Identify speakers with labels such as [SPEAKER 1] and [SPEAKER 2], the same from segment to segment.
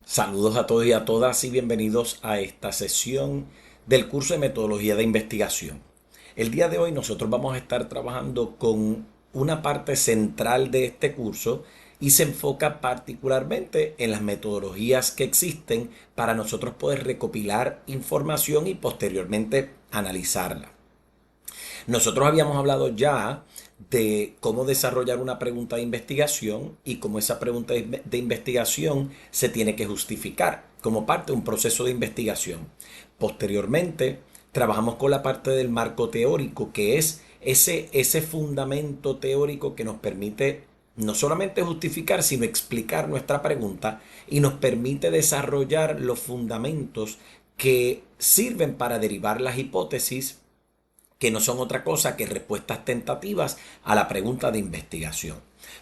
[SPEAKER 1] Saludos a todos y a todas y bienvenidos a esta sesión del curso de metodología de investigación. El día de hoy nosotros vamos a estar trabajando con una parte central de este curso y se enfoca particularmente en las metodologías que existen para nosotros poder recopilar información y posteriormente analizarla. Nosotros habíamos hablado ya de cómo desarrollar una pregunta de investigación y cómo esa pregunta de investigación se tiene que justificar como parte de un proceso de investigación. Posteriormente, trabajamos con la parte del marco teórico, que es ese fundamento teórico que nos permite no solamente justificar, sino explicar nuestra pregunta y nos permite desarrollar los fundamentos que sirven para derivar las hipótesis que no son otra cosa que respuestas tentativas a la pregunta de investigación.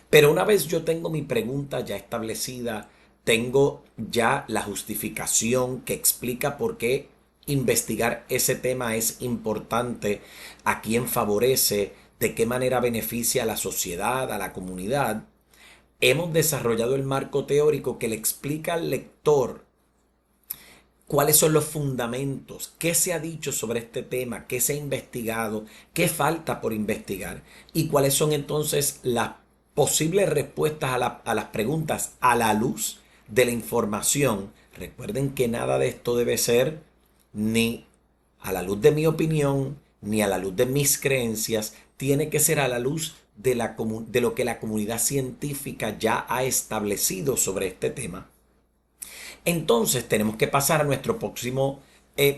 [SPEAKER 1] Pero una vez yo tengo mi pregunta ya establecida, tengo ya la justificación que explica por qué investigar ese tema es importante, a quién favorece, de qué manera beneficia a la sociedad, a la comunidad. Hemos desarrollado el marco teórico que le explica al lector cuáles son los fundamentos, qué se ha dicho sobre este tema, qué se ha investigado, qué falta por investigar y cuáles son entonces las posibles respuestas a las preguntas a la luz de la información. Recuerden que nada de esto debe ser ni a la luz de mi opinión, ni a la luz de mis creencias, tiene que ser a la luz de lo que la comunidad científica ya ha establecido sobre este tema. Entonces tenemos que pasar a nuestro próximo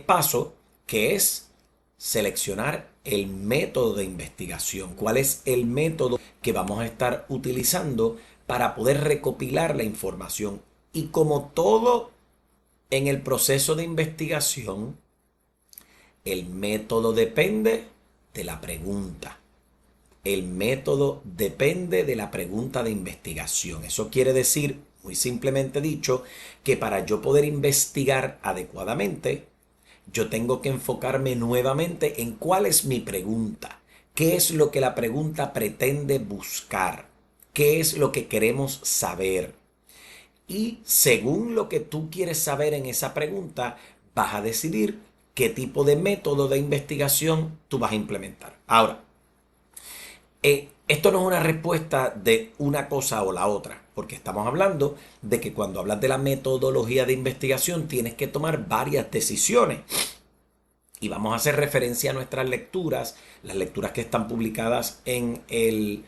[SPEAKER 1] paso, que es seleccionar el método de investigación. ¿Cuál es el método que vamos a estar utilizando para poder recopilar la información? Y como todo en el proceso de investigación, el método depende de la pregunta. El método depende de la pregunta de investigación. Eso quiere decir, muy simplemente dicho, que para yo poder investigar adecuadamente, yo tengo que enfocarme nuevamente en cuál es mi pregunta, qué es lo que la pregunta pretende buscar, qué es lo que queremos saber. Y según lo que tú quieres saber en esa pregunta, vas a decidir qué tipo de método de investigación tú vas a implementar. Ahora, esto no es una respuesta de una cosa o la otra, porque estamos hablando de que cuando hablas de la metodología de investigación tienes que tomar varias decisiones. Y vamos a hacer referencia a nuestras lecturas, las lecturas que están publicadas en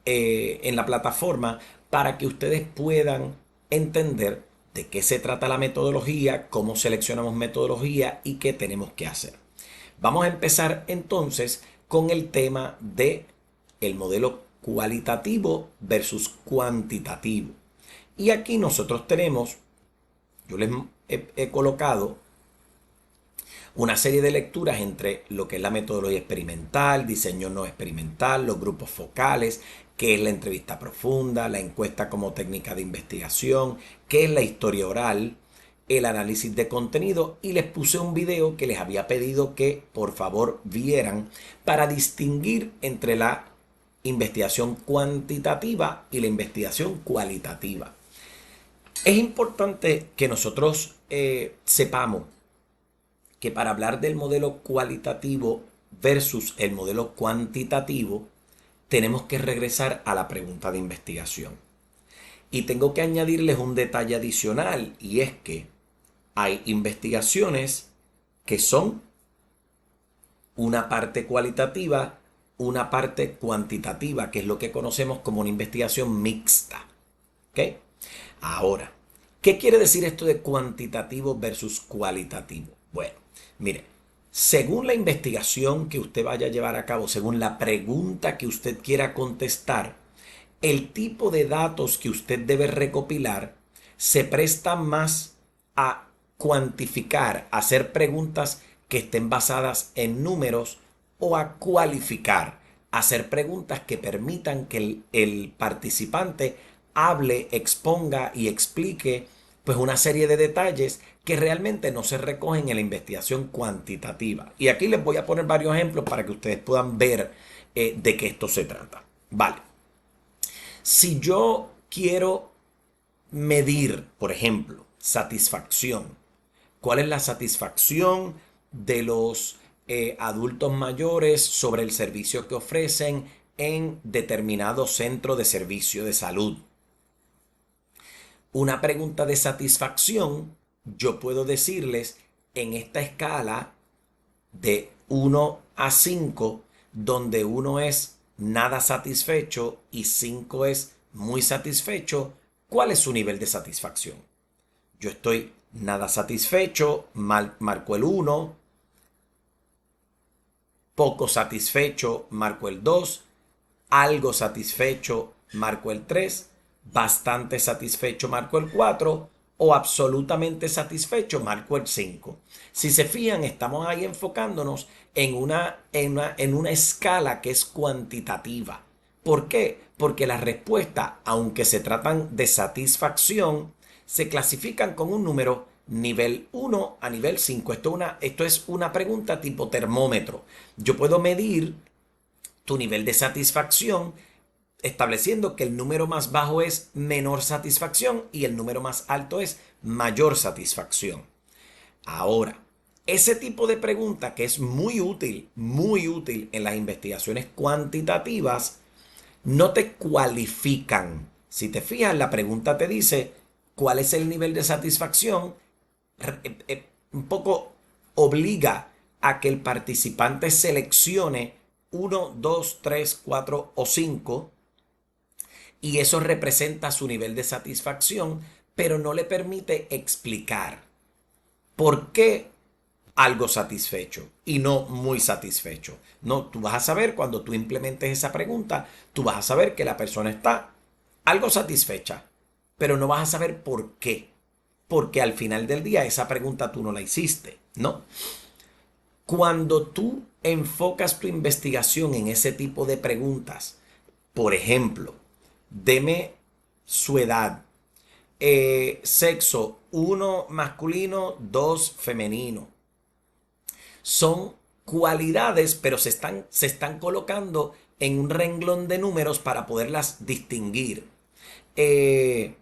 [SPEAKER 1] la plataforma, para que ustedes puedan entender de qué se trata la metodología, cómo seleccionamos metodología y qué tenemos que hacer. Vamos a empezar entonces con el tema de el modelo cualitativo versus cuantitativo. Y aquí nosotros tenemos, yo les he colocado una serie de lecturas entre lo que es la metodología experimental, diseño no experimental, los grupos focales, qué es la entrevista profunda, la encuesta como técnica de investigación, qué es la historia oral, el análisis de contenido, y les puse un video que les había pedido que por favor vieran para distinguir entre la investigación cuantitativa y la investigación cualitativa. Es importante que nosotros sepamos que para hablar del modelo cualitativo versus el modelo cuantitativo, tenemos que regresar a la pregunta de investigación. Y tengo que añadirles un detalle adicional, y es que hay investigaciones que son una parte cualitativa, una parte cuantitativa, que es lo que conocemos como una investigación mixta. ¿Ok? Ahora, ¿qué quiere decir esto de cuantitativo versus cualitativo? Bueno, mire, según la investigación que usted vaya a llevar a cabo, según la pregunta que usted quiera contestar, el tipo de datos que usted debe recopilar se presta más a cuantificar, a hacer preguntas que estén basadas en números, o a cualificar, a hacer preguntas que permitan que el participante hable, exponga y explique pues una serie de detalles que realmente no se recogen en la investigación cuantitativa. Y aquí les voy a poner varios ejemplos para que ustedes puedan ver de qué esto se trata. Vale. Si yo quiero medir, por ejemplo, satisfacción. ¿Cuál es la satisfacción de los adultos mayores sobre el servicio que ofrecen en determinado centro de servicio de salud? Una pregunta de satisfacción, yo puedo decirles en esta escala de 1 a 5, donde 1 es nada satisfecho y 5 es muy satisfecho, ¿cuál es su nivel de satisfacción? Yo estoy nada satisfecho, marco el 1, poco satisfecho, marco el 2, algo satisfecho, marco el 3, bastante satisfecho, marco el 4, o absolutamente satisfecho, marco el 5. Si se fijan, estamos ahí enfocándonos en una escala que es cuantitativa. ¿Por qué? Porque las respuestas, aunque se tratan de satisfacción, se clasifican con un número nivel 1 a nivel 5. Esto es una pregunta tipo termómetro. Yo puedo medir tu nivel de satisfacción estableciendo que el número más bajo es menor satisfacción y el número más alto es mayor satisfacción. Ahora, ese tipo de pregunta que es muy útil en las investigaciones cuantitativas, no te cualifican. Si te fijas, la pregunta te dice cuál es el nivel de satisfacción, un poco obliga a que el participante seleccione 1, 2, 3, 4 o 5 y eso representa su nivel de satisfacción, pero no le permite explicar por qué algo satisfecho y no muy satisfecho. No, tú vas a saber cuando tú implementes esa pregunta, tú vas a saber que la persona está algo satisfecha, pero no vas a saber por qué. Porque al final del día esa pregunta tú no la hiciste, ¿no? Cuando tú enfocas tu investigación en ese tipo de preguntas, por ejemplo, deme su edad, sexo, 1 masculino, 2 femenino. Son cualidades, pero se están colocando en un renglón de números para poderlas distinguir. En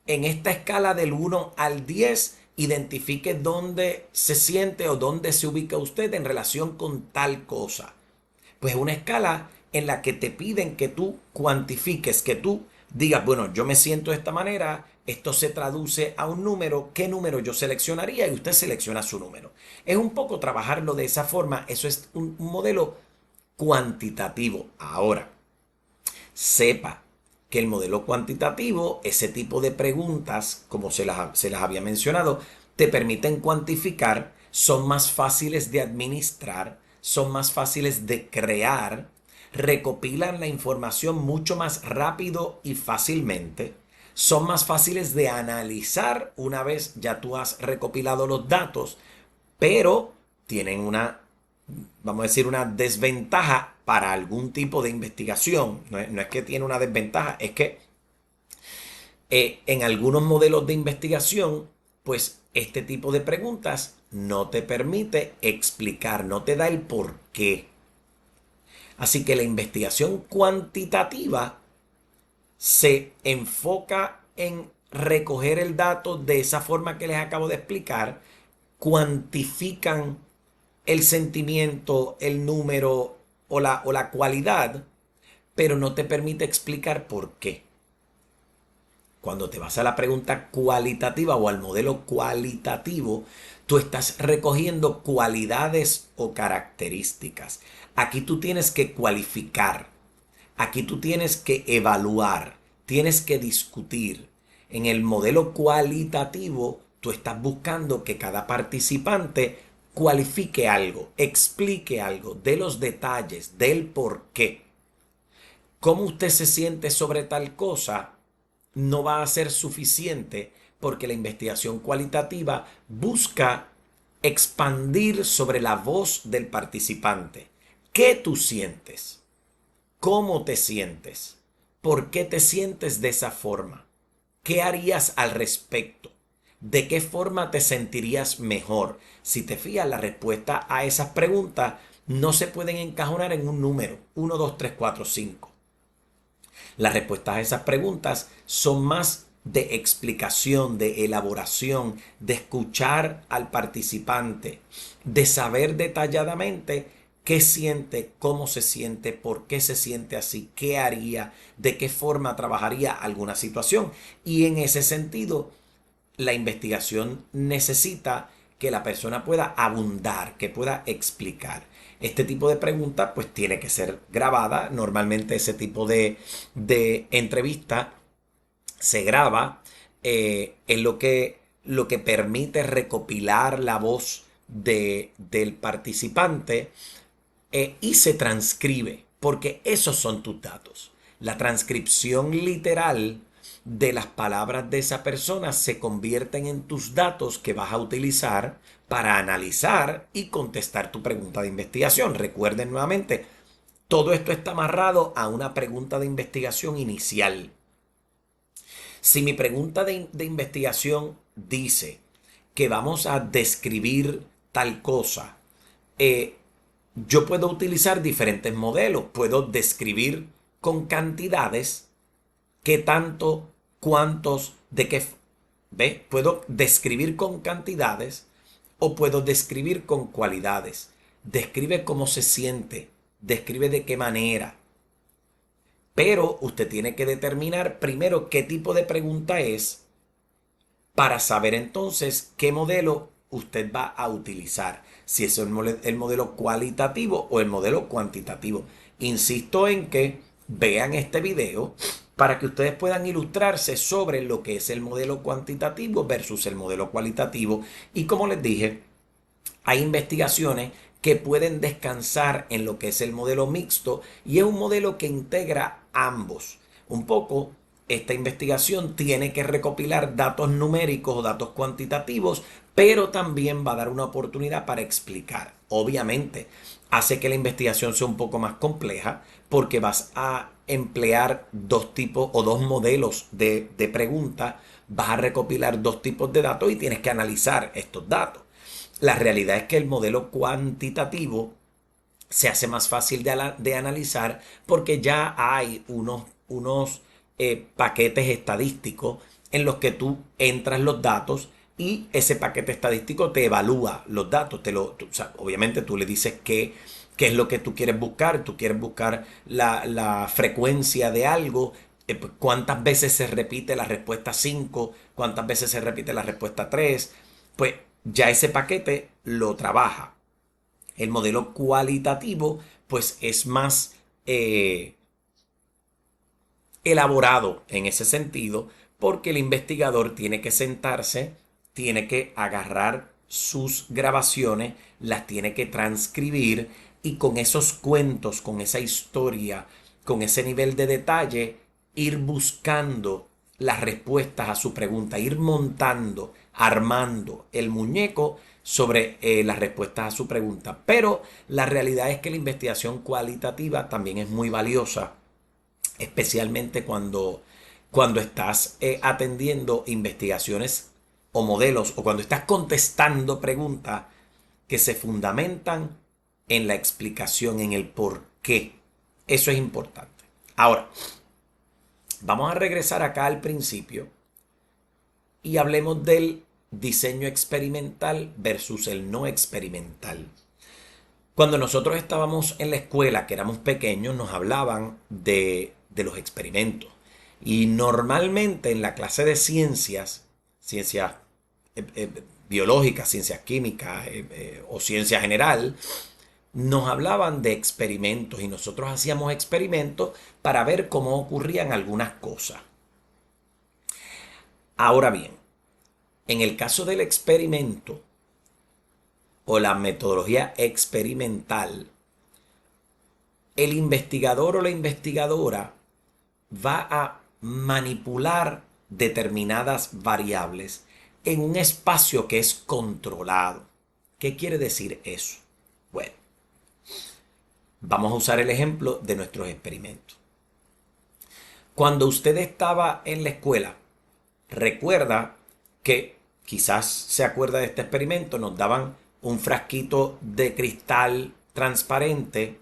[SPEAKER 1] esta escala del 1 al 10, identifique dónde se siente o dónde se ubica usted en relación con tal cosa. Pues una escala en la que te piden que tú cuantifiques, que tú digas, bueno, yo me siento de esta manera, esto se traduce a un número, ¿qué número yo seleccionaría? Y usted selecciona su número. Es un poco trabajarlo de esa forma, eso es un modelo cuantitativo. Ahora, sepa que el modelo cuantitativo, ese tipo de preguntas, como se las había mencionado, te permiten cuantificar, son más fáciles de administrar, son más fáciles de crear, recopilan la información mucho más rápido y fácilmente, son más fáciles de analizar una vez ya tú has recopilado los datos, pero tienen vamos a decir, una desventaja para algún tipo de investigación. No es que tiene una desventaja, es que en algunos modelos de investigación, pues este tipo de preguntas no te permite explicar, no te da el por qué. Así que la investigación cuantitativa se enfoca en recoger el dato de esa forma que les acabo de explicar, cuantifican el sentimiento, el número o la cualidad, pero no te permite explicar por qué. Cuando te vas a la pregunta cualitativa o al modelo cualitativo, tú estás recogiendo cualidades o características. Aquí tú tienes que cualificar, aquí tú tienes que evaluar, tienes que discutir. En el modelo cualitativo, tú estás buscando que cada participante cualifique algo, explique algo, dé los detalles, del por qué. ¿Cómo usted se siente sobre tal cosa? No va a ser suficiente porque la investigación cualitativa busca expandir sobre la voz del participante. ¿Qué tú sientes? ¿Cómo te sientes? ¿Por qué te sientes de esa forma? ¿Qué harías al respecto? ¿De qué forma te sentirías mejor? Si te fijas, la respuesta a esas preguntas no se pueden encajonar en un número, 1, 2, 3, 4, 5. Las respuestas a esas preguntas son más de explicación, de elaboración, de escuchar al participante, de saber detalladamente qué siente, cómo se siente, por qué se siente así, qué haría, de qué forma trabajaría alguna situación. Y en ese sentido, la investigación necesita que la persona pueda abundar, que pueda explicar. Este tipo de pregunta pues tiene que ser grabada. Normalmente ese tipo de entrevista se graba, es lo que permite recopilar la voz del participante, y se transcribe, porque esos son tus datos. La transcripción literal de las palabras de esa persona se convierten en tus datos que vas a utilizar para analizar y contestar tu pregunta de investigación. Recuerden nuevamente, todo esto está amarrado a una pregunta de investigación inicial. Si mi pregunta de investigación dice que vamos a describir tal cosa, eh, yo puedo utilizar diferentes modelos. Puedo describir con cantidades, qué tanto, cuántos, de qué. ¿Ve? Puedo describir con cantidades o puedo describir con cualidades. Describe cómo se siente, describe de qué manera. Pero usted tiene que determinar primero qué tipo de pregunta es para saber entonces qué modelo usted va a utilizar, si es el modelo cualitativo o el modelo cuantitativo. Insisto en que vean este video para que ustedes puedan ilustrarse sobre lo que es el modelo cuantitativo versus el modelo cualitativo. Y como les dije, hay investigaciones que pueden descansar en lo que es el modelo mixto, y es un modelo que integra ambos. Un poco, esta investigación tiene que recopilar datos numéricos o datos cuantitativos, pero también va a dar una oportunidad para explicar. Obviamente, hace que la investigación sea un poco más compleja porque vas a emplear dos tipos o dos modelos de pregunta, vas a recopilar dos tipos de datos y tienes que analizar estos datos. La realidad es que el modelo cuantitativo se hace más fácil de analizar porque ya hay unos paquetes estadísticos en los que tú entras los datos y ese paquete estadístico te evalúa los datos. O sea, obviamente tú le dices qué es lo que tú quieres buscar. Tú quieres buscar la frecuencia de algo, pues, cuántas veces se repite la respuesta 5, cuántas veces se repite la respuesta 3. Pues ya ese paquete lo trabaja. El modelo cualitativo pues es más elaborado en ese sentido, porque el investigador tiene que sentarse, tiene que agarrar sus grabaciones, las tiene que transcribir, y con esos cuentos, con esa historia, con ese nivel de detalle, ir buscando las respuestas a su pregunta, ir montando, armando el muñeco sobre las respuestas a su pregunta. Pero la realidad es que la investigación cualitativa también es muy valiosa, especialmente cuando estás atendiendo investigaciones o modelos, o cuando estás contestando preguntas que se fundamentan en la explicación, en el por qué. Eso es importante. Ahora, vamos a regresar acá al principio y hablemos del diseño experimental versus el no experimental. Cuando nosotros estábamos en la escuela, que éramos pequeños, nos hablaban de los experimentos. Y normalmente en la clase de ciencias biológicas, ciencias químicas o ciencia general, nos hablaban de experimentos y nosotros hacíamos experimentos para ver cómo ocurrían algunas cosas. Ahora bien, en el caso del experimento o la metodología experimental, el investigador o la investigadora va a manipular determinadas variables en un espacio que es controlado. ¿Qué quiere decir eso? Bueno, vamos a usar el ejemplo de nuestros experimentos. Cuando usted estaba en la escuela, recuerda que, quizás se acuerda de este experimento, nos daban un frasquito de cristal transparente,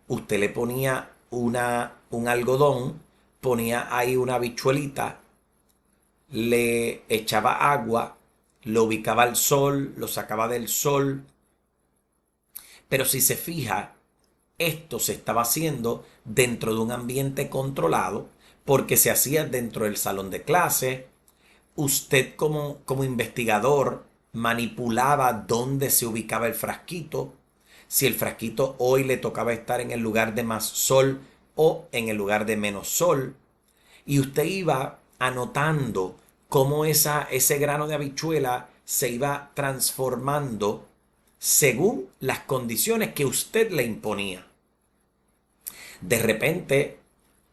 [SPEAKER 1] usted le ponía un algodón, ponía ahí una habichuelita, le echaba agua, lo ubicaba al sol, lo sacaba del sol. Pero si se fija, esto se estaba haciendo dentro de un ambiente controlado porque se hacía dentro del salón de clase. Usted como investigador manipulaba dónde se ubicaba el frasquito, si el frasquito hoy le tocaba estar en el lugar de más sol o en el lugar de menos sol, y usted iba anotando cómo ese grano de habichuela se iba transformando según las condiciones que usted le imponía. De repente,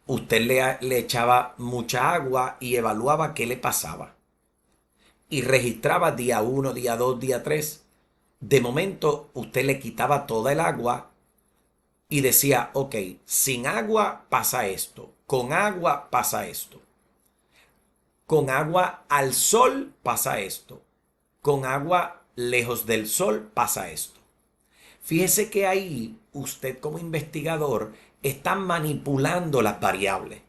[SPEAKER 1] usted le echaba mucha agua y evaluaba qué le pasaba. Y registraba día 1, día 2, día 3. De momento, usted le quitaba toda el agua y decía, ok, sin agua pasa esto, con agua pasa esto, con agua al sol pasa esto, con agua lejos del sol pasa esto. Fíjese que ahí usted como investigador está manipulando las variables.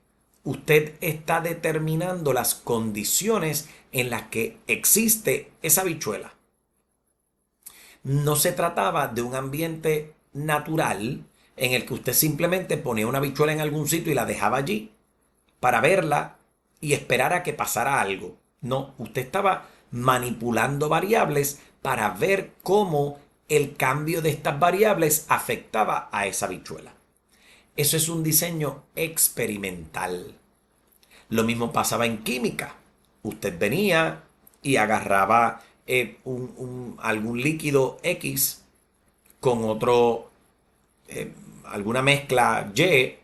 [SPEAKER 1] Usted está determinando las condiciones en las que existe esa habichuela. No se trataba de un ambiente natural en el que usted simplemente ponía una habichuela en algún sitio y la dejaba allí para verla y esperar a que pasara algo. No, usted estaba manipulando variables para ver cómo el cambio de estas variables afectaba a esa habichuela. Eso es un diseño experimental. Lo mismo pasaba en química. Usted venía y agarraba algún líquido X con alguna mezcla Y,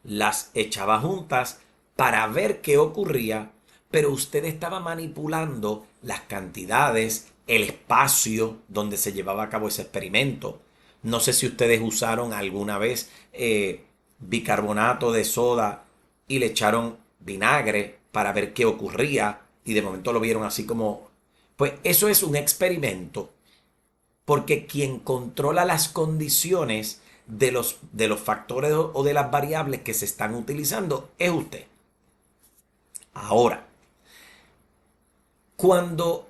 [SPEAKER 1] las echaba juntas para ver qué ocurría, pero usted estaba manipulando las cantidades, el espacio donde se llevaba a cabo ese experimento. No sé si ustedes usaron alguna vez bicarbonato de soda y le echaron vinagre para ver qué ocurría y de momento lo vieron así como... Pues eso es un experimento, porque quien controla las condiciones de los factores o de las variables que se están utilizando es usted. Ahora, cuando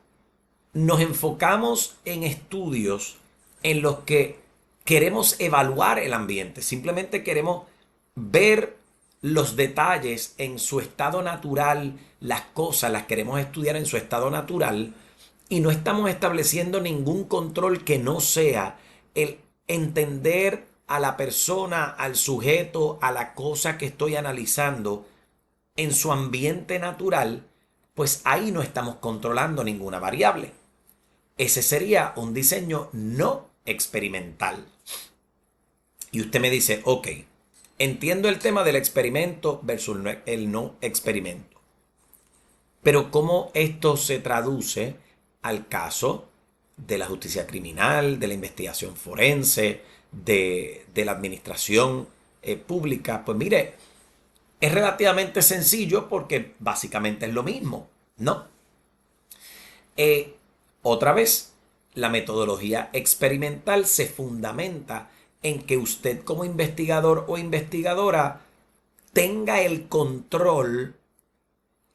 [SPEAKER 1] nos enfocamos en estudios en los que queremos evaluar el ambiente, simplemente queremos ver los detalles en su estado natural, las cosas las queremos estudiar en su estado natural y no estamos estableciendo ningún control que no sea el entender a la persona, al sujeto, a la cosa que estoy analizando en su ambiente natural, pues ahí no estamos controlando ninguna variable. Ese sería un diseño no experimental. Y usted me dice, ok, entiendo el tema del experimento versus el no experimento. Pero ¿cómo esto se traduce al caso de la justicia criminal, de la investigación forense, de la administración pública? Pues mire, es relativamente sencillo porque básicamente es lo mismo, ¿no? Otra vez, la metodología experimental se fundamenta en que usted como investigador o investigadora tenga el control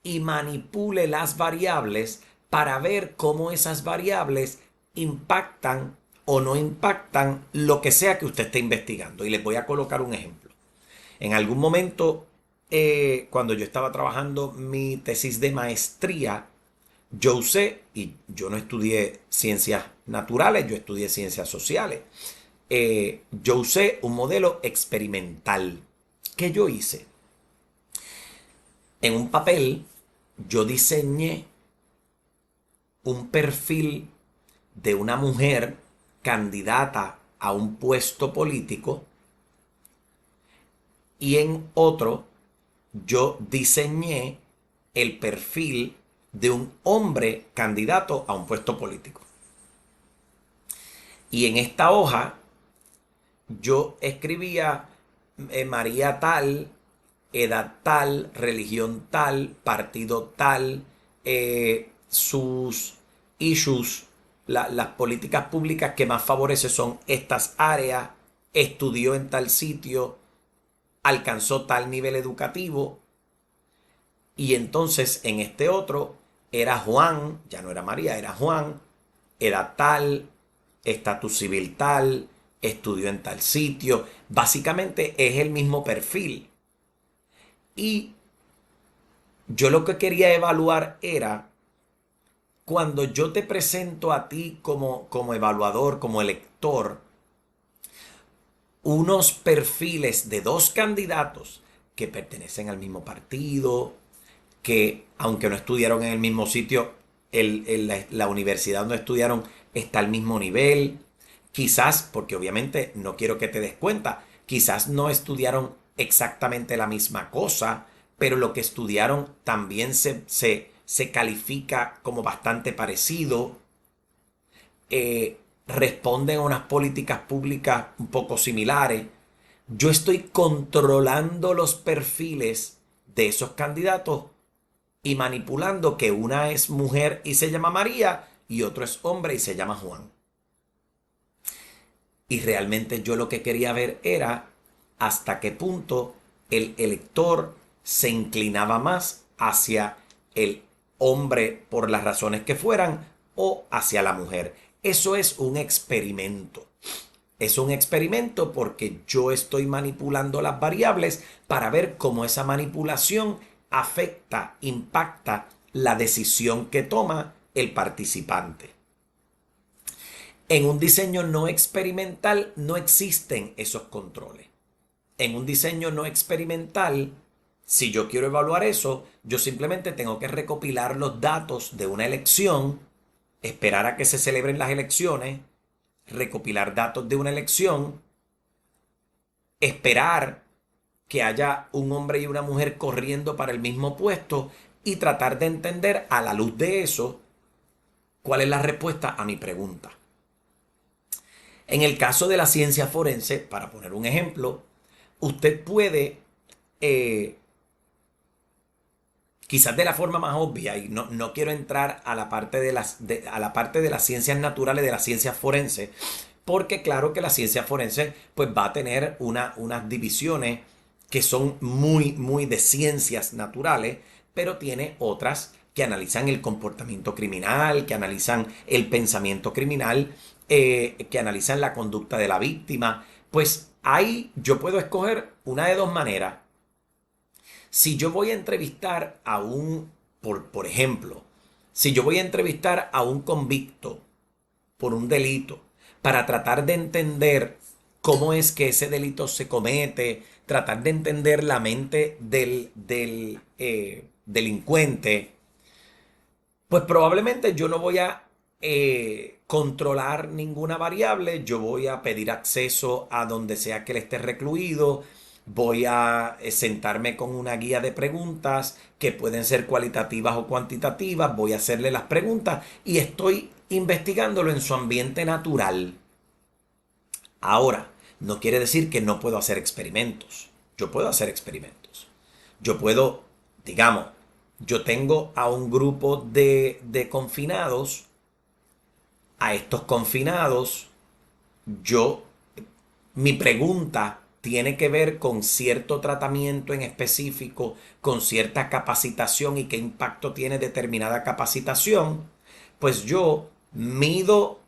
[SPEAKER 1] y manipule las variables para ver cómo esas variables impactan o no impactan lo que sea que usted esté investigando. Y les voy a colocar un ejemplo. En algún momento, cuando yo estaba trabajando mi tesis de maestría, yo usé, y yo no estudié ciencias naturales, yo estudié ciencias sociales. Yo usé un modelo experimental. ¿Qué yo hice? En un papel, yo diseñé un perfil de una mujer candidata a un puesto político y en otro, yo diseñé el perfil de un hombre candidato a un puesto político. Y en esta hoja yo escribía María tal, edad tal, religión tal, partido tal, sus issues, las políticas públicas que más favorece son estas áreas, estudió en tal sitio, alcanzó tal nivel educativo. Y entonces en este otro era Juan, ya no era María, era Juan, edad tal, estatus civil tal, estudió en tal sitio. Básicamente es el mismo perfil. Y yo lo que quería evaluar era cuando yo te presento a ti como evaluador, como elector, unos perfiles de dos candidatos que pertenecen al mismo partido, que aunque no estudiaron en el mismo sitio, la universidad donde estudiaron está al mismo nivel. Quizás, porque obviamente no quiero que te des cuenta, quizás no estudiaron exactamente la misma cosa, pero lo que estudiaron también se califica como bastante parecido. Responden a unas políticas públicas un poco similares. Yo estoy controlando los perfiles de esos candidatos y manipulando que una es mujer y se llama María y otro es hombre y se llama Juan. Y realmente yo lo que quería ver era hasta qué punto el elector se inclinaba más hacia el hombre por las razones que fueran o hacia la mujer. Eso es un experimento. Es un experimento porque yo estoy manipulando las variables para ver cómo esa manipulación afecta, impacta la decisión que toma el participante. En un diseño no experimental no existen esos controles. En un diseño no experimental, si yo quiero evaluar eso, yo simplemente tengo que recopilar los datos de una elección, esperar a que se celebren las elecciones, recopilar datos de una elección, esperar que haya un hombre y una mujer corriendo para el mismo puesto y tratar de entender a la luz de eso cuál es la respuesta a mi pregunta. En el caso de la ciencia forense, para poner un ejemplo, usted puede, quizás de la forma más obvia, y no quiero entrar a la parte a la parte de las ciencias naturales, de las ciencias forenses, porque claro que la ciencia forense pues va a tener unas divisiones que son muy de ciencias naturales, pero tiene otras que analizan el comportamiento criminal, que analizan el pensamiento criminal, que analizan la conducta de la víctima. Pues ahí yo puedo escoger una de dos maneras. Si yo voy a entrevistar a por ejemplo, si yo voy a entrevistar a un convicto por un delito para tratar de entender cómo es que ese delito se comete, tratar de entender la mente del delincuente, pues probablemente yo no voy a controlar ninguna variable, yo voy a pedir acceso a donde sea que él esté recluido, voy a sentarme con una guía de preguntas que pueden ser cualitativas o cuantitativas, voy a hacerle las preguntas y estoy investigándolo en su ambiente natural. Ahora, no quiere decir que no puedo hacer experimentos. Yo puedo hacer experimentos. Yo puedo, digamos, yo tengo a un grupo de confinados. A estos confinados, yo, mi pregunta tiene que ver con cierto tratamiento en específico, con cierta capacitación y qué impacto tiene determinada capacitación, pues yo mido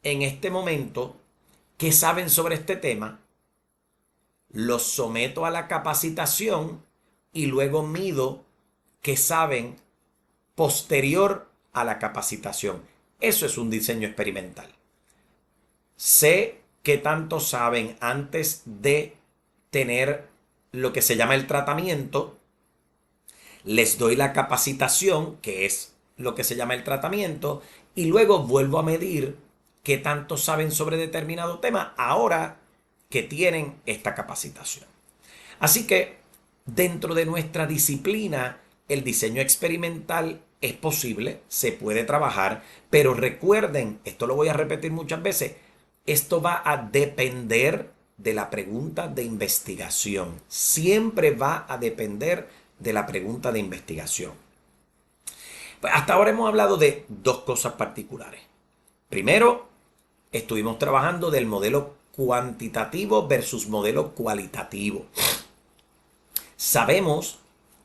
[SPEAKER 1] en este momento qué saben sobre este tema, los someto a la capacitación y luego mido qué saben posterior a la capacitación. Eso es un diseño experimental. Sé qué tanto saben antes de tener lo que se llama el tratamiento, les doy la capacitación, que es lo que se llama el tratamiento, y luego vuelvo a medir qué tanto saben sobre determinado tema ahora que tienen esta capacitación. Así que dentro de nuestra disciplina, el diseño experimental es posible, se puede trabajar, pero recuerden, esto lo voy a repetir muchas veces, esto va a depender de la pregunta de investigación. Siempre va a depender de la pregunta de investigación. Pues hasta ahora hemos hablado de dos cosas particulares. Primero, estuvimos trabajando del modelo cuantitativo versus modelo cualitativo. Sabemos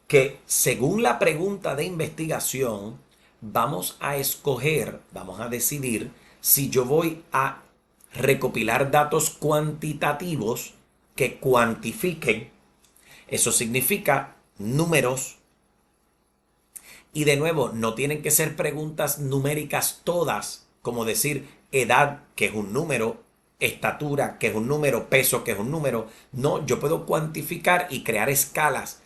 [SPEAKER 1] que según la pregunta de investigación, vamos a escoger, vamos a decidir si yo voy a recopilar datos cuantitativos que cuantifiquen. Eso significa números. Y de nuevo, no tienen que ser preguntas numéricas todas, como decir edad, que es un número, estatura, que es un número, peso, que es un número. No, yo puedo cuantificar y crear escalas.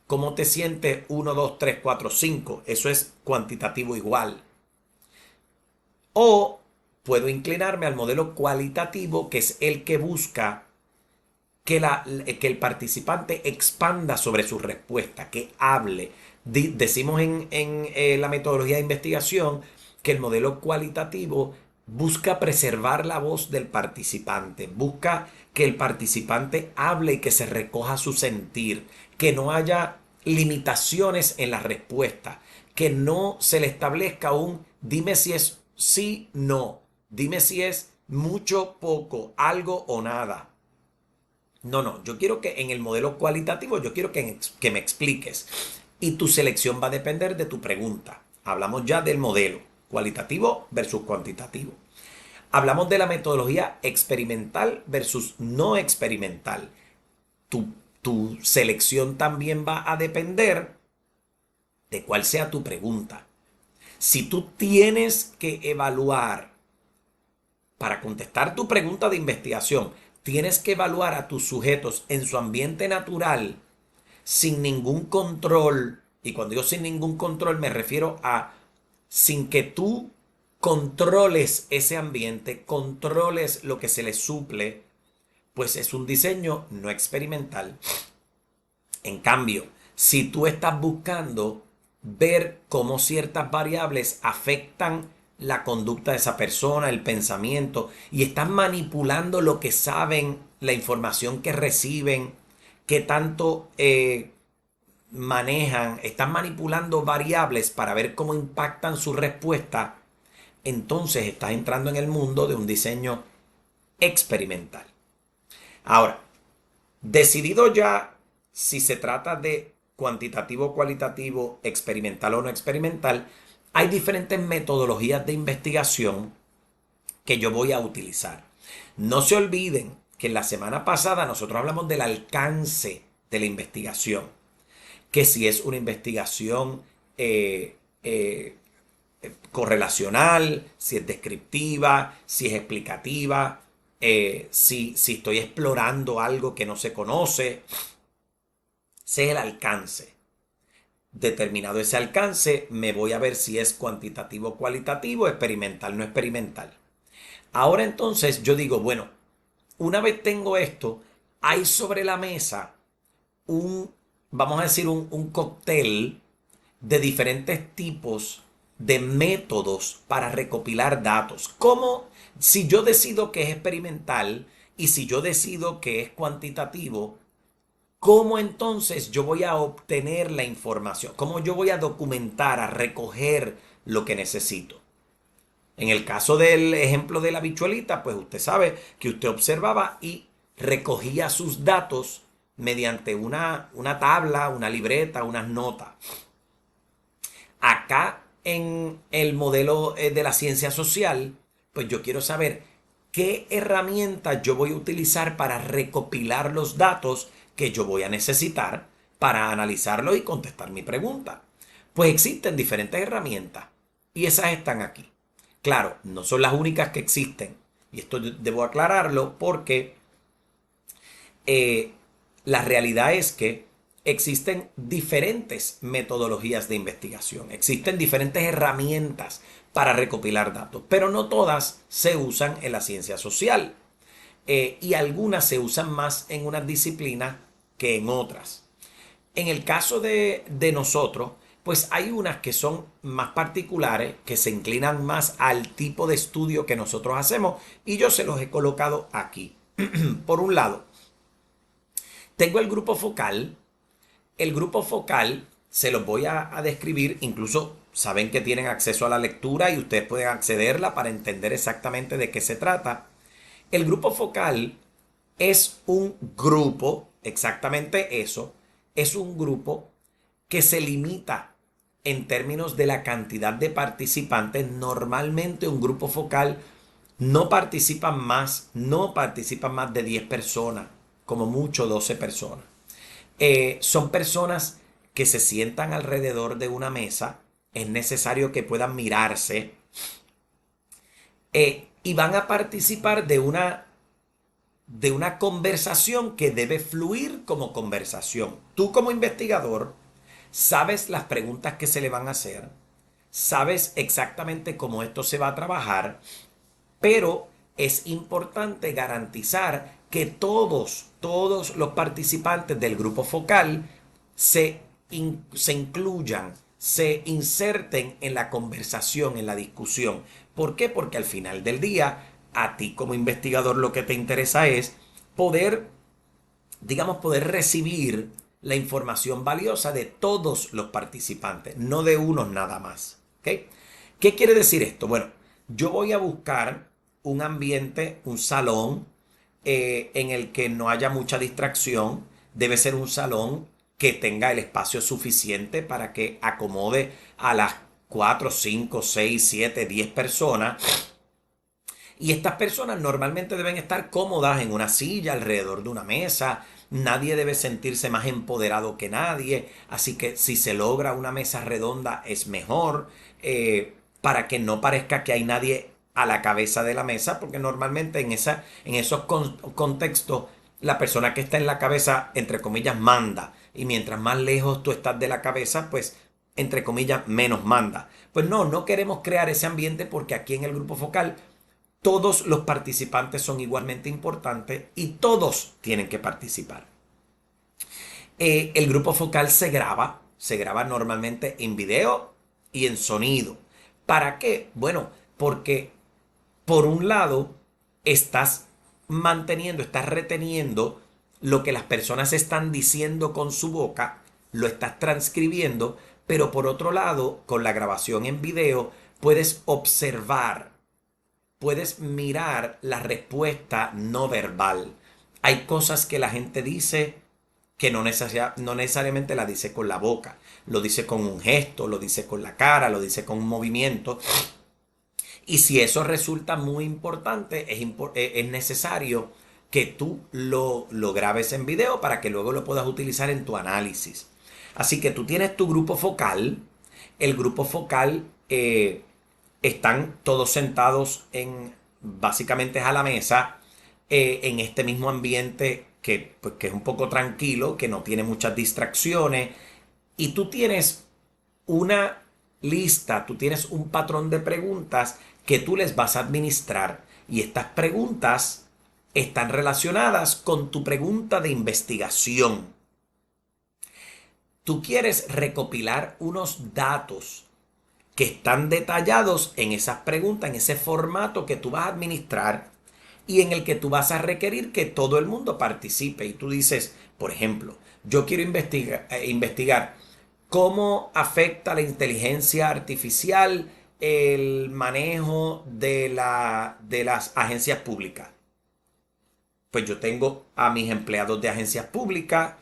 [SPEAKER 1] ¿Cómo te sientes? 1, 2, 3, 4, 5. Eso es cuantitativo igual. O puedo inclinarme al modelo cualitativo, que es el que busca que el participante expanda sobre su respuesta, que hable. Decimos en la metodología de investigación que el modelo cualitativo busca preservar la voz del participante, busca que el participante hable y que se recoja su sentir, que no haya limitaciones en la respuesta, que no se le establezca un dime si es sí, no, dime si es mucho, poco, algo o nada. No, no, yo quiero que en el modelo cualitativo, yo quiero que me expliques. Y tu selección va a depender de tu pregunta. Hablamos ya del modelo cualitativo versus cuantitativo. Hablamos de la metodología experimental versus no experimental. Tu, tu selección también va a depender de cuál sea tu pregunta. Si tú tienes que evaluar para contestar tu pregunta de investigación, tienes que evaluar a tus sujetos en su ambiente natural sin ningún control. Y cuando digo sin ningún control me refiero a sin que tú controles ese ambiente, controles lo que se le suple, pues es un diseño no experimental. En cambio, si tú estás buscando ver cómo ciertas variables afectan la conducta de esa persona, el pensamiento, y están manipulando lo que saben, la información que reciben, qué tanto manejan, están manipulando variables para ver cómo impactan su respuesta, entonces estás entrando en el mundo de un diseño experimental. Ahora, decidido ya si se trata de cuantitativo, cualitativo, experimental o no experimental, hay diferentes metodologías de investigación que yo voy a utilizar. No se olviden que en la semana pasada nosotros hablamos del alcance de la investigación, que si es una investigación correlacional, si es descriptiva, si es explicativa, si estoy explorando algo que no se conoce. Ese es el alcance. Determinado ese alcance, me voy a ver si es cuantitativo o cualitativo, experimental o no experimental. Ahora entonces yo digo, bueno, una vez tengo esto, hay sobre la mesa vamos a decir, un cóctel de diferentes tipos de métodos para recopilar datos. Como si yo decido que es experimental y si yo decido que es cuantitativo, ¿cómo entonces yo voy a obtener la información? ¿Cómo yo voy a documentar, a recoger lo que necesito? En el caso del ejemplo de la bichuelita, pues usted sabe que usted observaba y recogía sus datos mediante una tabla, una libreta, unas notas. Acá en el modelo de la ciencia social, pues yo quiero saber qué herramientas yo voy a utilizar para recopilar los datos que yo voy a necesitar para analizarlo y contestar mi pregunta. Pues existen diferentes herramientas y esas están aquí. Claro, no son las únicas que existen. Y esto debo aclararlo porque la realidad es que existen diferentes metodologías de investigación, existen diferentes herramientas para recopilar datos, pero no todas se usan en la ciencia social y algunas se usan más en unas disciplinas que en otras. En el caso de nosotros, pues hay unas que son más particulares, que se inclinan más al tipo de estudio que nosotros hacemos y yo se los he colocado aquí. Por un lado, tengo el grupo focal. El grupo focal se los voy a describir, incluso saben que tienen acceso a la lectura y ustedes pueden accederla para entender exactamente de qué se trata. El grupo focal es un grupo, exactamente eso, es un grupo que se limita en términos de la cantidad de participantes. Normalmente un grupo focal no participan más de 10 personas, como mucho 12 personas. Son personas que se sientan alrededor de una mesa, es necesario que puedan mirarse y van a participar de una conversación que debe fluir como conversación. Tú como investigador sabes las preguntas que se le van a hacer, sabes exactamente cómo esto se va a trabajar, pero es importante garantizar que todos los participantes del grupo focal se incluyan, se inserten en la conversación, en la discusión. ¿Por qué? Porque al final del día, a ti como investigador lo que te interesa es poder, digamos, poder recibir la información valiosa de todos los participantes, no de unos nada más. ¿Ok? ¿Qué quiere decir esto? Bueno, yo voy a buscar un ambiente, un salón en el que no haya mucha distracción. Debe ser un salón que tenga el espacio suficiente para que acomode a las 4, 5, 6, 7, 10 personas. Y estas personas normalmente deben estar cómodas en una silla, alrededor de una mesa. Nadie debe sentirse más empoderado que nadie. Así que si se logra una mesa redonda es mejor, para que no parezca que hay nadie a la cabeza de la mesa, porque normalmente en esos contextos la persona que está en la cabeza, entre comillas, manda. Y mientras más lejos tú estás de la cabeza, pues, entre comillas, menos manda. Pues no queremos crear ese ambiente, porque aquí en el grupo focal todos los participantes son igualmente importantes y todos tienen que participar. El grupo focal se graba normalmente en video y en sonido. ¿Para qué? Bueno, porque por un lado estás estás reteniendo lo que las personas están diciendo con su boca, lo estás transcribiendo, pero por otro lado, con la grabación en video, puedes mirar la respuesta no verbal. Hay cosas que la gente dice que no necesariamente la dice con la boca, lo dice con un gesto, lo dice con la cara, lo dice con un movimiento. Y si eso resulta muy importante, es necesario que tú lo grabes en video para que luego lo puedas utilizar en tu análisis. Así que tú tienes tu grupo focal. El grupo focal están todos sentados básicamente a la mesa, en este mismo ambiente pues, que es un poco tranquilo, que no tiene muchas distracciones. Y tú tienes una lista, tú tienes un patrón de preguntas que tú les vas a administrar. Y estas preguntas están relacionadas con tu pregunta de investigación. Tú quieres recopilar unos datos que están detallados en esas preguntas, en ese formato que tú vas a administrar y en el que tú vas a requerir que todo el mundo participe. Y tú dices, por ejemplo, yo quiero investigar cómo afecta la inteligencia artificial el manejo de las agencias públicas. Pues yo tengo a mis empleados de agencias públicas,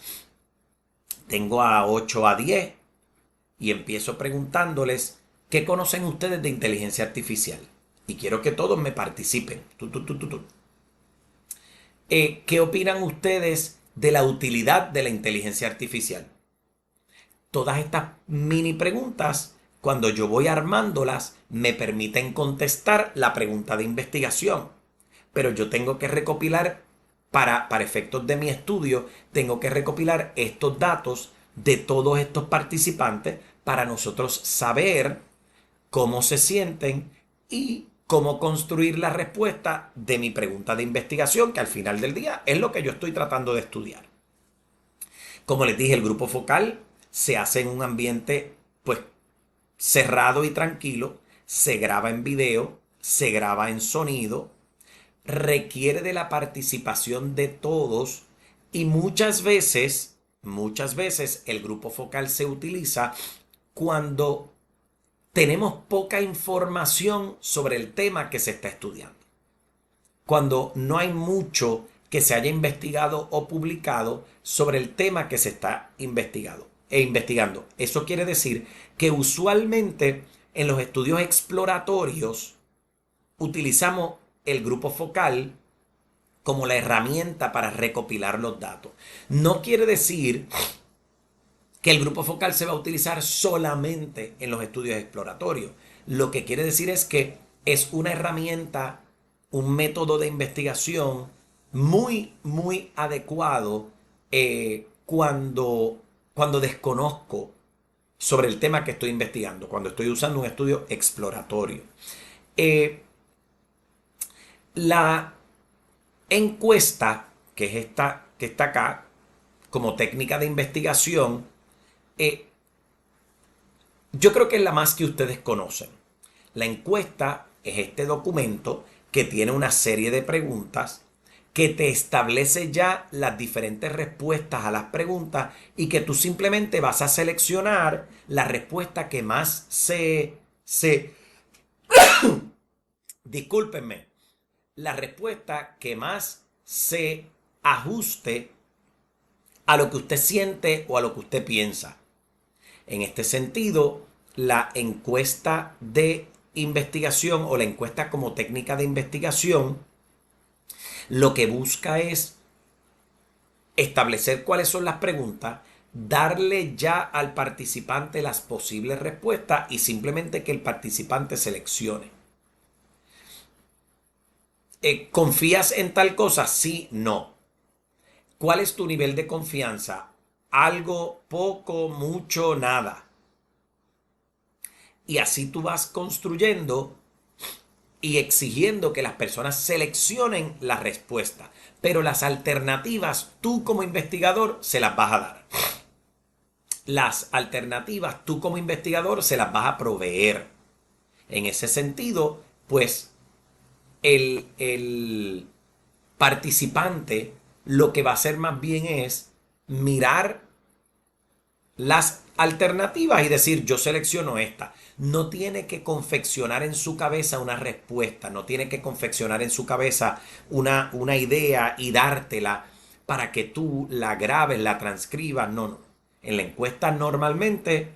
[SPEAKER 1] tengo a 8 a 10 y empiezo preguntándoles qué conocen ustedes de inteligencia artificial. Y quiero que todos me participen. ¿Qué opinan ustedes de la utilidad de la inteligencia artificial? Todas estas mini preguntas, cuando yo voy armándolas, me permiten contestar la pregunta de investigación. Pero yo tengo que recopilar, para efectos de mi estudio, tengo que recopilar estos datos de todos estos participantes para nosotros saber cómo se sienten y cómo construir la respuesta de mi pregunta de investigación, que al final del día es lo que yo estoy tratando de estudiar. Como les dije, el grupo focal se hace en un ambiente pues cerrado y tranquilo, se graba en video, se graba en sonido, requiere de la participación de todos y muchas veces el grupo focal se utiliza cuando tenemos poca información sobre el tema que se está estudiando. Cuando no hay mucho que se haya investigado o publicado sobre el tema que se está investigando. investigando. Eso quiere decir que usualmente en los estudios exploratorios utilizamos el grupo focal como la herramienta para recopilar los datos. No quiere decir que el grupo focal se va a utilizar solamente en los estudios exploratorios. Lo que quiere decir es que es una herramienta, un método de investigación muy adecuado cuando desconozco sobre el tema que estoy investigando, cuando estoy usando un estudio exploratorio. La encuesta, que es esta que está acá, como técnica de investigación, yo creo que es la más que ustedes conocen. La encuesta es este documento que tiene una serie de preguntas que te establece ya las diferentes respuestas a las preguntas y que tú simplemente vas a seleccionar la respuesta que más discúlpenme, la respuesta que más se ajuste a lo que usted siente o a lo que usted piensa. En este sentido, la encuesta de investigación o la encuesta como técnica de investigación lo que busca es establecer cuáles son las preguntas, darle ya al participante las posibles respuestas y simplemente que el participante seleccione. ¿Confías en tal cosa? Sí, no. ¿Cuál es tu nivel de confianza? Algo, poco, mucho, nada. Y así tú vas construyendo y exigiendo que las personas seleccionen la respuesta. Pero las alternativas, tú como investigador, se las vas a dar. Las alternativas, tú como investigador, se las vas a proveer. En ese sentido, pues, el participante lo que va a hacer más bien es mirar las alternativas y decir yo selecciono esta. No tiene que confeccionar en su cabeza una respuesta, no tiene que confeccionar en su cabeza una idea y dártela para que tú la grabes, la transcribas. No. En la encuesta normalmente,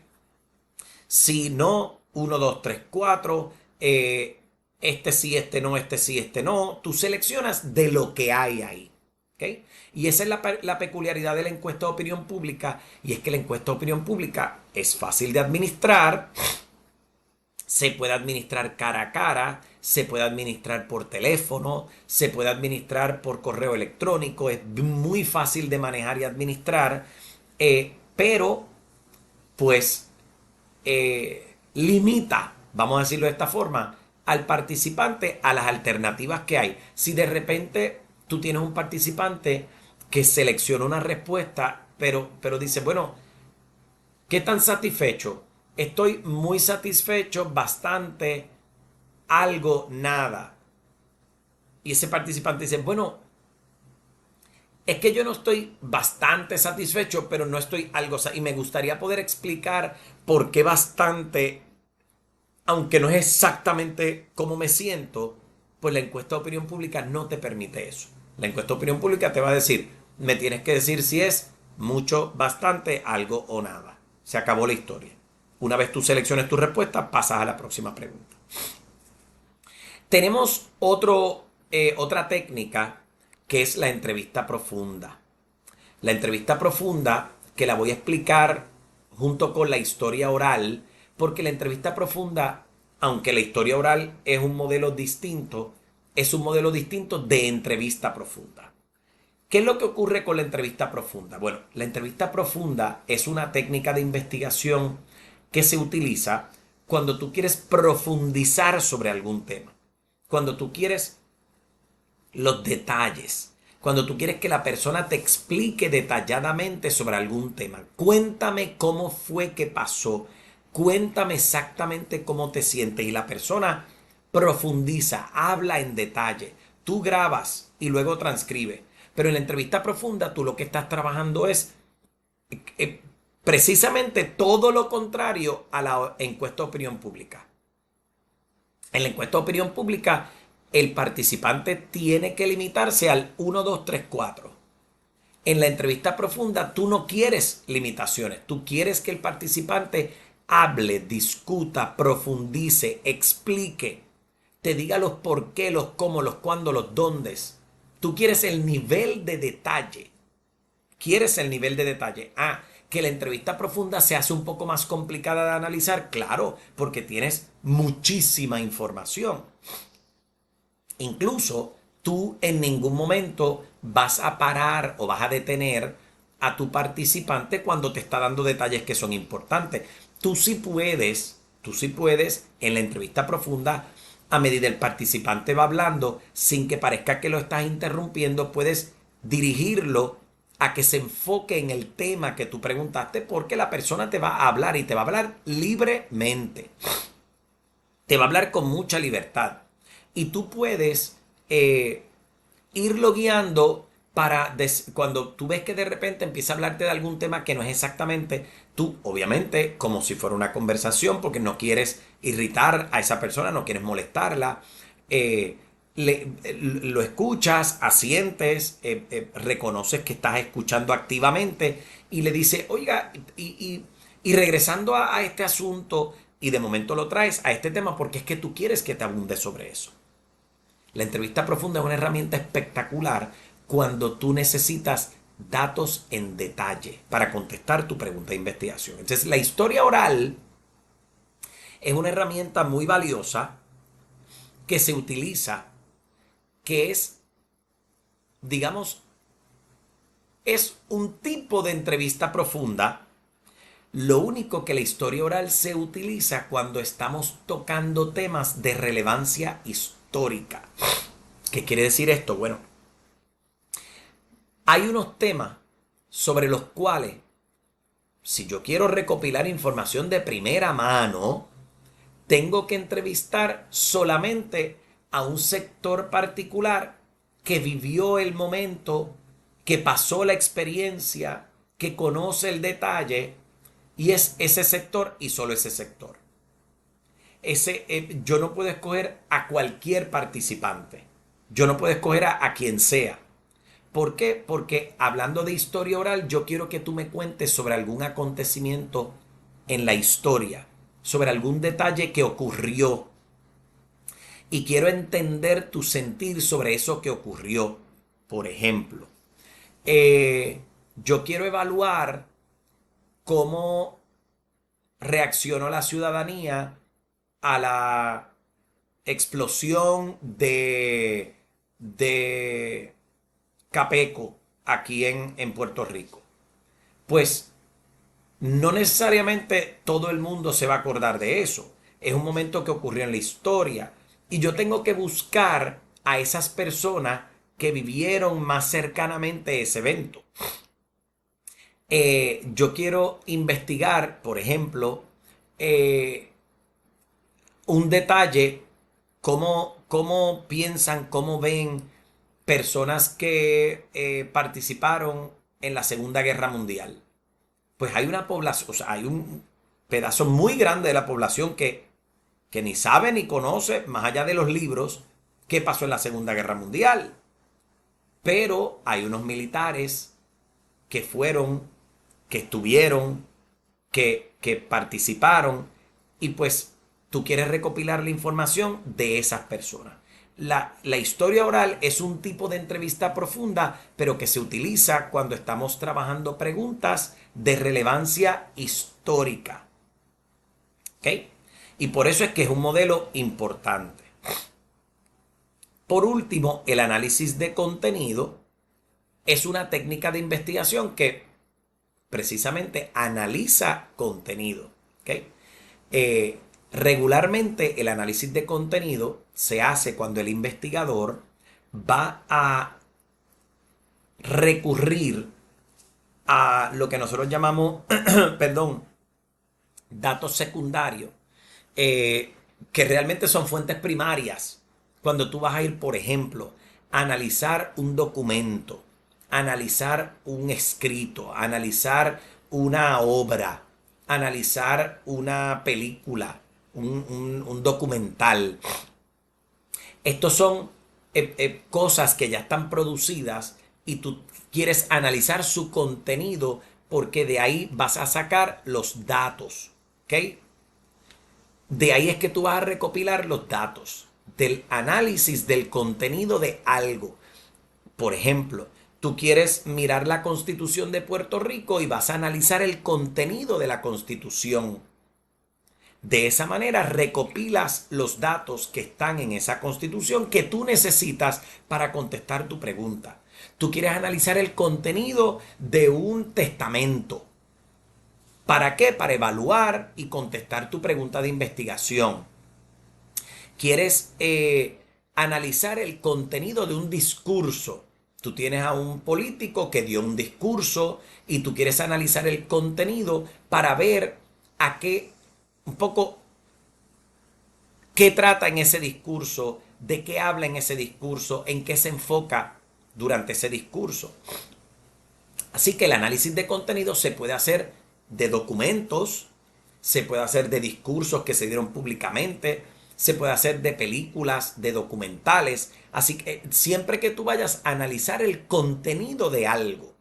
[SPEAKER 1] si no, 1, 2, 3, 4, este sí, este no, este sí, este no. Tú seleccionas de lo que hay ahí. ¿Okay? Y esa es la peculiaridad de la encuesta de opinión pública, y es que la encuesta de opinión pública es fácil de administrar, se puede administrar cara a cara, se puede administrar por teléfono, se puede administrar por correo electrónico, es muy fácil de manejar y administrar, pero pues limita, vamos a decirlo de esta forma, al participante a las alternativas que hay. Si de repente tú tienes un participante que selecciona una respuesta, pero dice, bueno, ¿qué tan satisfecho? Estoy muy satisfecho, bastante, algo, nada. Y ese participante dice, bueno, es que yo no estoy bastante satisfecho, pero no estoy algo, y me gustaría poder explicar por qué bastante, aunque no es exactamente como me siento, pues la encuesta de opinión pública no te permite eso. La encuesta de opinión pública te va a decir, me tienes que decir si es mucho, bastante, algo o nada. Se acabó la historia. Una vez tú selecciones tu respuesta, pasas a la próxima pregunta. Tenemos otra técnica que es la entrevista profunda. La entrevista profunda, que la voy a explicar junto con la historia oral, porque la entrevista profunda, aunque la historia oral es un modelo distinto de entrevista profunda. ¿Qué es lo que ocurre con la entrevista profunda? Bueno, la entrevista profunda es una técnica de investigación que se utiliza cuando tú quieres profundizar sobre algún tema, cuando tú quieres los detalles, cuando tú quieres que la persona te explique detalladamente sobre algún tema. Cuéntame cómo fue que pasó, cuéntame exactamente cómo te sientes, y la persona profundiza, habla en detalle. Tú grabas y luego transcribe, pero en la entrevista profunda tú lo que estás trabajando es precisamente todo lo contrario a la encuesta de opinión pública. En la encuesta de opinión pública, el participante tiene que limitarse al 1, 2, 3, 4. En la entrevista profunda tú no quieres limitaciones, tú quieres que el participante hable, discuta, profundice, explique, te diga los por qué, los cómo, los cuándo, los dóndes. Tú quieres el nivel de detalle. ¿Quieres el nivel de detalle? Ah, que la entrevista profunda se hace un poco más complicada de analizar, claro, porque tienes muchísima información. Incluso tú en ningún momento vas a parar o vas a detener a tu participante cuando te está dando detalles que son importantes. Tú sí puedes en la entrevista profunda, a medida el participante va hablando, sin que parezca que lo estás interrumpiendo, puedes dirigirlo a que se enfoque en el tema que tú preguntaste, porque la persona te va a hablar y te va a hablar libremente. Te va a hablar con mucha libertad. Y tú puedes irlo guiando para cuando tú ves que de repente empieza a hablarte de algún tema que no es exactamente, tú obviamente como si fuera una conversación, porque no quieres irritar a esa persona, no quieres molestarla, lo escuchas, asientes, reconoces que estás escuchando activamente y le dices, oiga, y regresando a este asunto, y de momento lo traes a este tema porque es que tú quieres que te abunde sobre eso. La entrevista profunda es una herramienta espectacular cuando tú necesitas datos en detalle para contestar tu pregunta de investigación. Entonces, la historia oral es una herramienta muy valiosa que se utiliza, que es, digamos, es un tipo de entrevista profunda. Lo único que la historia oral se utiliza cuando estamos tocando temas de relevancia histórica. ¿Qué quiere decir esto? Bueno, hay unos temas sobre los cuales, si yo quiero recopilar información de primera mano, tengo que entrevistar solamente a un sector particular que vivió el momento, que pasó la experiencia, que conoce el detalle, y es ese sector y solo ese sector. Yo no puedo escoger a cualquier participante. Yo no puedo escoger a quien sea. ¿Por qué? Porque hablando de historia oral, yo quiero que tú me cuentes sobre algún acontecimiento en la historia, sobre algún detalle que ocurrió. Y quiero entender tu sentir sobre eso que ocurrió. Por ejemplo, yo quiero evaluar cómo reaccionó la ciudadanía a la explosión de Capeco aquí en Puerto Rico. Pues no necesariamente todo el mundo se va a acordar de eso. Es un momento que ocurrió en la historia. Y yo tengo que buscar a esas personas que vivieron más cercanamente ese evento. Yo quiero investigar, por ejemplo, un detalle, cómo piensan, cómo ven personas que participaron en la Segunda Guerra Mundial. Pues hay una población, o sea, hay un pedazo muy grande de la población que ni sabe ni conoce, más allá de los libros, qué pasó en la Segunda Guerra Mundial. Pero hay unos militares que fueron, que estuvieron, que participaron, y pues tú quieres recopilar la información de esas personas. La historia oral es un tipo de entrevista profunda, pero que se utiliza cuando estamos trabajando preguntas de relevancia histórica. ¿Ok? Y por eso es que es un modelo importante. Por último, el análisis de contenido es una técnica de investigación que precisamente analiza contenido. ¿Ok? Regularmente el análisis de contenido se hace cuando el investigador va a recurrir a lo que nosotros llamamos, perdón, datos secundarios, que realmente son fuentes primarias. Cuando tú vas a ir, por ejemplo, a analizar un documento, analizar un escrito, analizar una obra, analizar una película, un documental. Estos son cosas que ya están producidas y tú quieres analizar su contenido porque de ahí vas a sacar los datos, ¿ok? De ahí es que tú vas a recopilar los datos del análisis del contenido de algo. Por ejemplo, tú quieres mirar la Constitución de Puerto Rico y vas a analizar el contenido de la Constitución. De esa manera recopilas los datos que están en esa Constitución que tú necesitas para contestar tu pregunta. Tú quieres analizar el contenido de un testamento. ¿Para qué? Para evaluar y contestar tu pregunta de investigación. Quieres analizar el contenido de un discurso. Tú tienes a un político que dio un discurso y tú quieres analizar el contenido para ver a qué, un poco, qué trata en ese discurso, de qué habla en ese discurso, en qué se enfoca durante ese discurso. Así que el análisis de contenido se puede hacer de documentos, se puede hacer de discursos que se dieron públicamente, se puede hacer de películas, de documentales. Así que siempre que tú vayas a analizar el contenido de algo,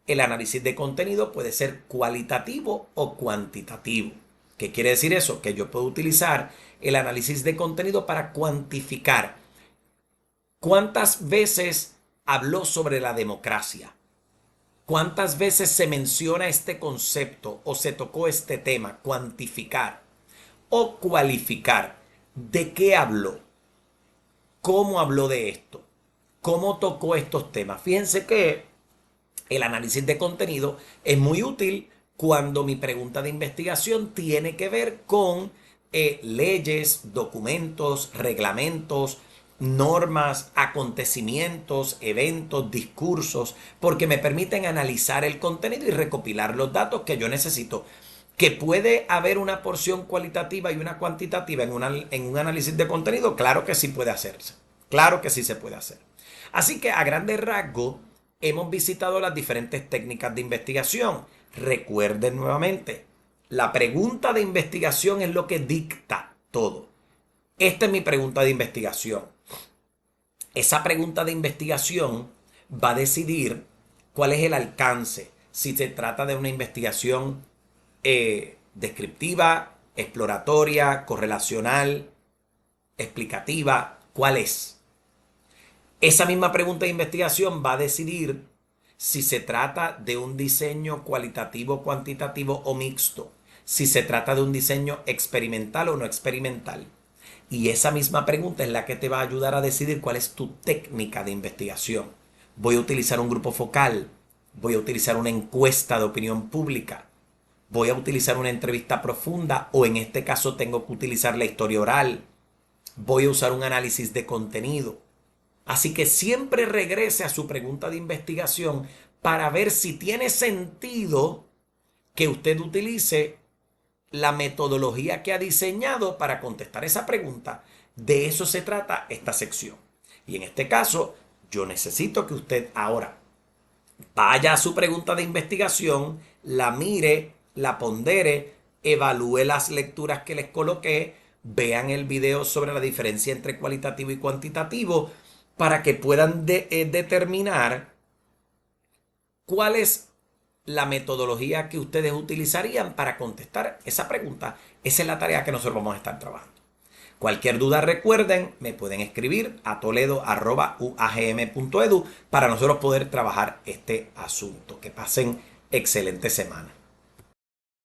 [SPEAKER 1] el análisis de contenido puede ser cualitativo o cuantitativo. ¿Qué quiere decir eso? Que yo puedo utilizar el análisis de contenido para cuantificar cuántas veces habló sobre la democracia, cuántas veces se menciona este concepto o se tocó este tema, cuantificar o cualificar. ¿De qué habló? ¿Cómo habló de esto? ¿Cómo tocó estos temas? Fíjense que el análisis de contenido es muy útil cuando mi pregunta de investigación tiene que ver con leyes, documentos, reglamentos, normas, acontecimientos, eventos, discursos, porque me permiten analizar el contenido y recopilar los datos que yo necesito. Que puede haber una porción cualitativa y una cuantitativa en un análisis de contenido, claro que sí puede hacerse. Claro que sí se puede hacer. Así que a grandes rasgos hemos visitado las diferentes técnicas de investigación. Recuerden nuevamente, la pregunta de investigación es lo que dicta todo. Esta es mi pregunta de investigación. Esa pregunta de investigación va a decidir cuál es el alcance, si se trata de una investigación descriptiva, exploratoria, correlacional, explicativa, ¿cuál es? Esa misma pregunta de investigación va a decidir si se trata de un diseño cualitativo, cuantitativo o mixto, si se trata de un diseño experimental o no experimental. Y esa misma pregunta es la que te va a ayudar a decidir cuál es tu técnica de investigación. Voy a utilizar un grupo focal, voy a utilizar una encuesta de opinión pública, voy a utilizar una entrevista profunda o en este caso tengo que utilizar la historia oral, voy a usar un análisis de contenido. Así que siempre regrese a su pregunta de investigación para ver si tiene sentido que usted utilice la metodología que ha diseñado para contestar esa pregunta. De eso se trata esta sección. Y en este caso, yo necesito que usted ahora vaya a su pregunta de investigación, la mire, la pondere, evalúe las lecturas que les coloqué, vean el video sobre la diferencia entre cualitativo y cuantitativo para que puedan determinar cuál es la metodología que ustedes utilizarían para contestar esa pregunta. Esa es la tarea que nosotros vamos a estar trabajando. Cualquier duda, recuerden, me pueden escribir a toledo@uagm.edu para nosotros poder trabajar este asunto. Que pasen excelente semana.